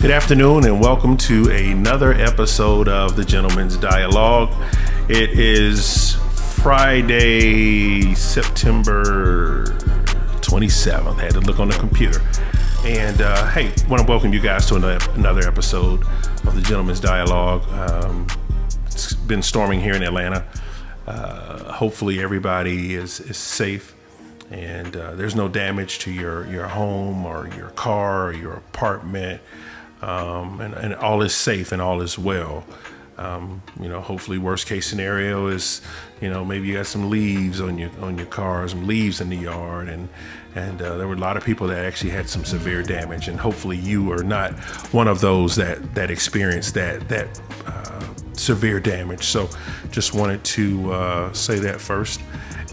Good afternoon and welcome to another episode of the Gentlemen's Dialogue. It is Friday, September 27th. I had to look on the computer. And hey, want to welcome you guys to another episode of the Gentlemen's Dialogue. It's been storming here in Atlanta. Hopefully everybody is safe and there's no damage to your home or your car or your apartment. And all is safe and all is well. Hopefully worst case scenario is, maybe you got some leaves on your car, some leaves in the yard, and there were a lot of people that actually had some severe damage, and hopefully you are not one of those that experienced that severe damage. So just wanted to say that first.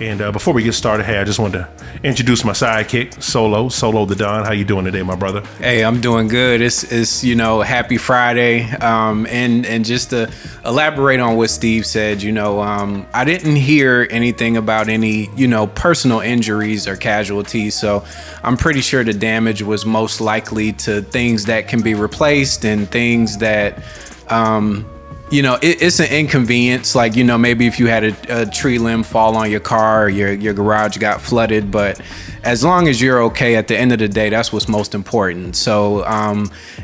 And before we get started, hey, I just wanted to introduce my sidekick, Solo the Don. How you doing today, my brother? Hey, I'm doing good. It's happy Friday. And just to elaborate on what Steve said, I didn't hear anything about any, personal injuries or casualties. So I'm pretty sure the damage was most likely to things that can be replaced and things that, it's an inconvenience. Like, maybe if you had a tree limb fall on your car or your garage got flooded. But as long as you're okay, at the end of the day, that's what's most important. So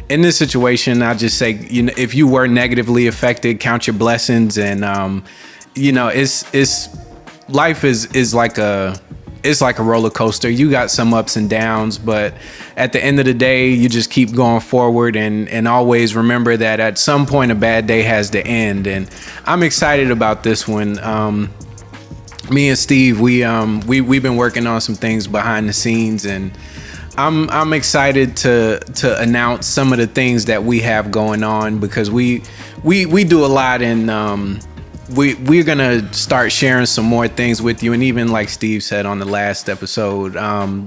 in this situation, I just say, if you were negatively affected, count your blessings. And, life is like a roller coaster. You got some ups and downs, but at the end of the day, you just keep going forward and always remember that at some point a bad day has to end. And I'm excited about this one. Me and Steve, we've been working on some things behind the scenes, and I'm excited to announce some of the things that we have going on, because we do a lot in we're gonna start sharing some more things with you, and even like Steve said on the last episode,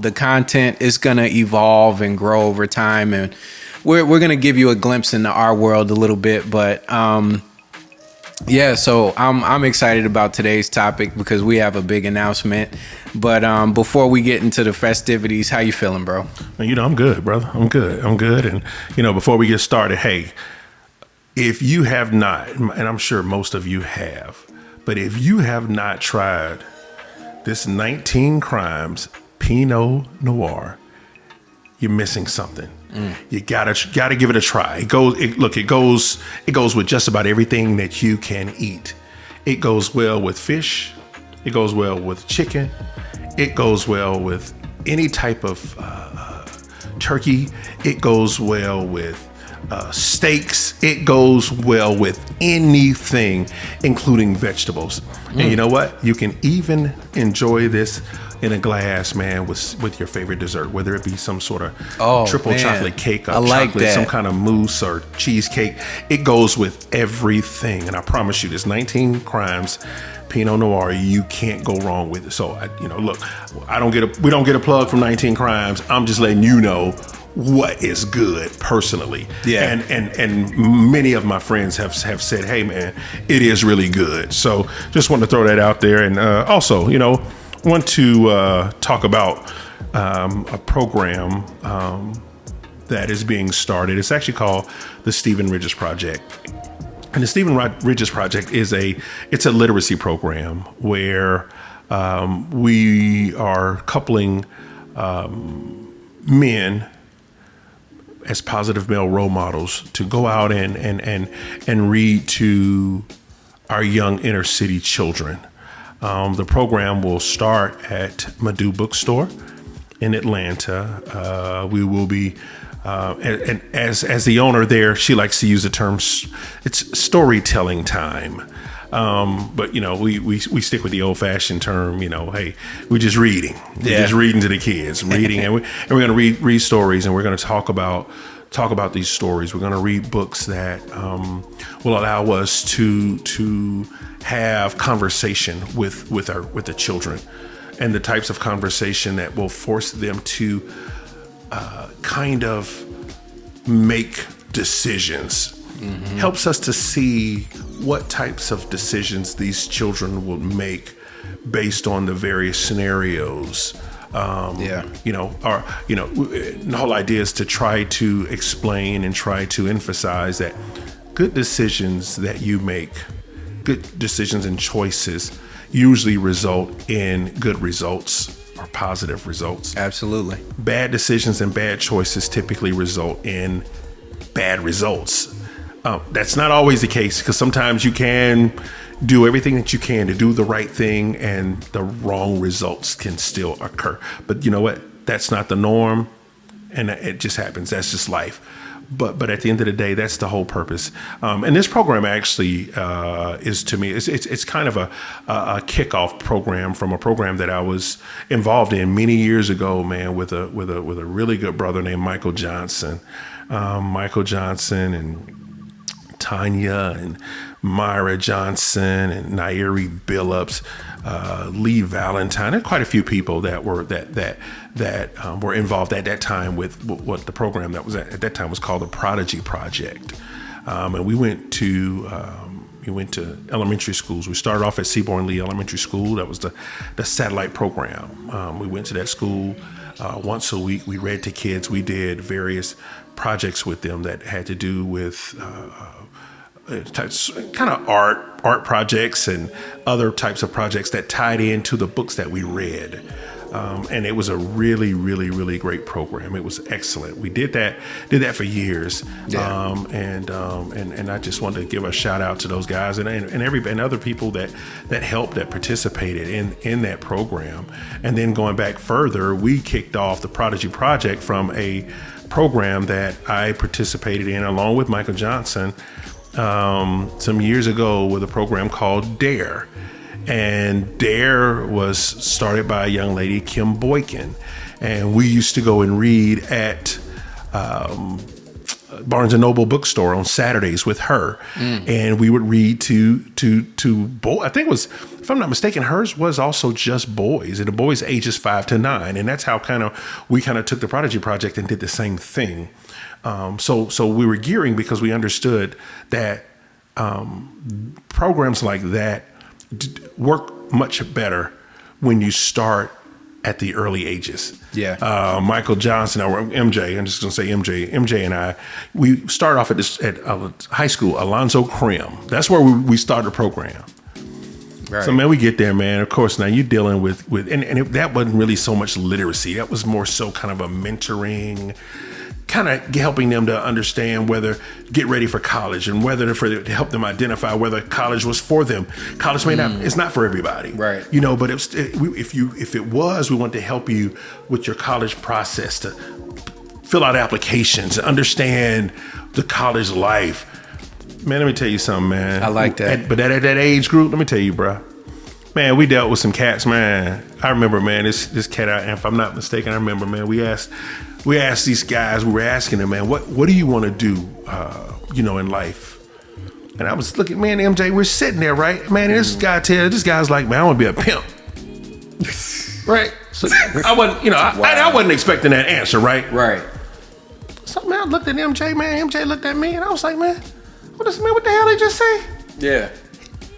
the content is gonna evolve and grow over time, and we're gonna give you a glimpse into our world a little bit. But so I'm excited about today's topic because we have a big announcement. But before we get into the festivities, how you feeling, bro? I'm good, brother. I'm good. And before we get started, hey, if you have not, and I'm sure most of you have, but if you have not tried this 19 Crimes Pinot Noir, you're missing something. You gotta give it a try. It goes with just about everything that you can eat. It goes well with fish. It goes well with chicken. It goes well with any type of turkey. It goes well with steaks. It goes well with anything, including vegetables. And you know what? You can even enjoy this in a glass, man, with your favorite dessert, whether it be some sort of triple chocolate cake, or chocolate, some kind of mousse or cheesecake. It goes with everything. And I promise you, this 19 Crimes Pinot Noir, you can't go wrong with it. So, look, we don't get a plug from 19 Crimes. I'm just letting you know what is good personally. Yeah. And many of my friends have said, hey man, it is really good. So just want to throw that out there. And also, want to talk about a program that is being started. It's actually called the Stephen Ridges Project. And the Stephen Ridges Project it's a literacy program where we are coupling men as positive male role models to go out and read to our young inner city children. The program will start at Madu Bookstore in Atlanta. We will be, and as the owner there, she likes to use the term, it's storytelling time. But we stick with the old fashioned term, hey, we're just reading. We're just reading to the kids, reading. and we're going to read stories, and we're going to talk about these stories. We're going to read books that will allow us to have conversation with the children, and the types of conversation that will force them to kind of make decisions. Mm-hmm. Helps us to see what types of decisions these children will make based on the various scenarios The whole idea is to try to explain and try to emphasize that good decisions that you make, good decisions and choices usually result in good results or positive results. Absolutely. Bad decisions and bad choices typically result in bad results. That's not always the case, because sometimes you can do everything that you can to do the right thing and the wrong results can still occur. But you know what? That's not the norm, and it just happens. That's just life. But at the end of the day, that's the whole purpose. And this program actually is, to me, it's kind of a kickoff program from a program that I was involved in many years ago, man, with a really good brother named Michael Johnson. Michael Johnson and Tanya and Myra Johnson and Nairi Billups, Lee Valentine, and quite a few people that were were involved at that time with what the program that was at that time was called the Prodigy Project. And we went to elementary schools. We started off at Seaborn Lee Elementary School. That was the satellite program. We went to that school once a week. We read to kids. We did various projects with them that had to do with kind of art projects and other types of projects that tied into the books that we read. And it was a really, really, really great program. It was excellent. We did that for years. Yeah. And I just wanted to give a shout out to those guys and other people that helped, that participated in that program. And then going back further, we kicked off the Prodigy Project from a program that I participated in along with Michael Johnson some years ago with a program called DARE. And DARE was started by a young lady, Kim Boykin. And we used to go and read at Barnes & Noble bookstore on Saturdays with her. And we would read to boys. I think it was, if I'm not mistaken, hers was also just boys, and the boys ages 5 to 9. And that's how we took the Prodigy Project and did the same thing. So we were gearing because we understood that programs like that work much better when you start at the early ages. Yeah. Michael Johnson, or MJ, I'm just going to say MJ and I, we started off at high school, Alonzo Krim. That's where we started the program. Right. So, man, we get there, man. Of course, now you're dealing with that wasn't really so much literacy. That was more so kind of a mentoring, kind of helping them to understand get ready for college, and to help them identify whether college was for them. College it's not for everybody, right? But if it was, we want to help you with your college process, to fill out applications, understand the college life. Man, let me tell you something, man. I like that. But at that age group, let me tell you, bro. Man, we dealt with some cats, man. I remember, man, this cat out, and if I'm not mistaken, I remember, man, we asked these guys, we were asking them, man, what do you want to do, in life? And I was looking, man, MJ, we're sitting there, right? Man, this guy's like, man, I want to be a pimp. Right? So I wasn't, I wasn't expecting that answer, right? Right. So, man, I looked at MJ, man. MJ looked at me, and I was like, man, what the hell did he just say? Yeah.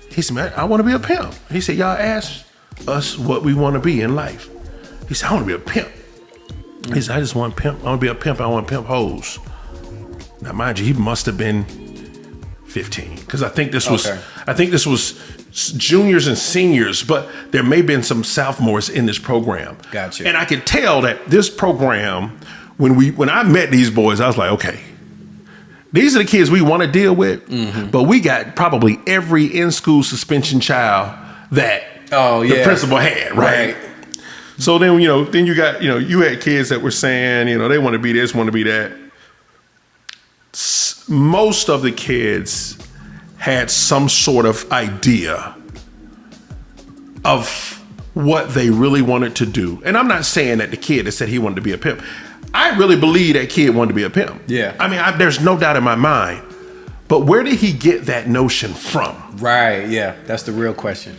He said, man, I want to be a pimp. He said, y'all ask us what we want to be in life. He said, I want to be a pimp. He said, I just want to pimp. I want to be a pimp. I want to pimp hoes. Now, mind you, he must have been 15, because I think this was juniors and seniors, but there may have been some sophomores in this program. Gotcha. And I could tell that this program, when I met these boys, I was like, okay, these are the kids we want to deal with, but we got probably every in-school suspension child that the principal had, right? So then, then you got, you had kids that were saying, they want to be this, want to be that. Most of the kids had some sort of idea of what they really wanted to do. And I'm not saying that the kid that said he wanted to be a pimp, I really believe that kid wanted to be a pimp. Yeah. I mean, there's no doubt in my mind. But where did he get that notion from? Right, yeah. That's the real question.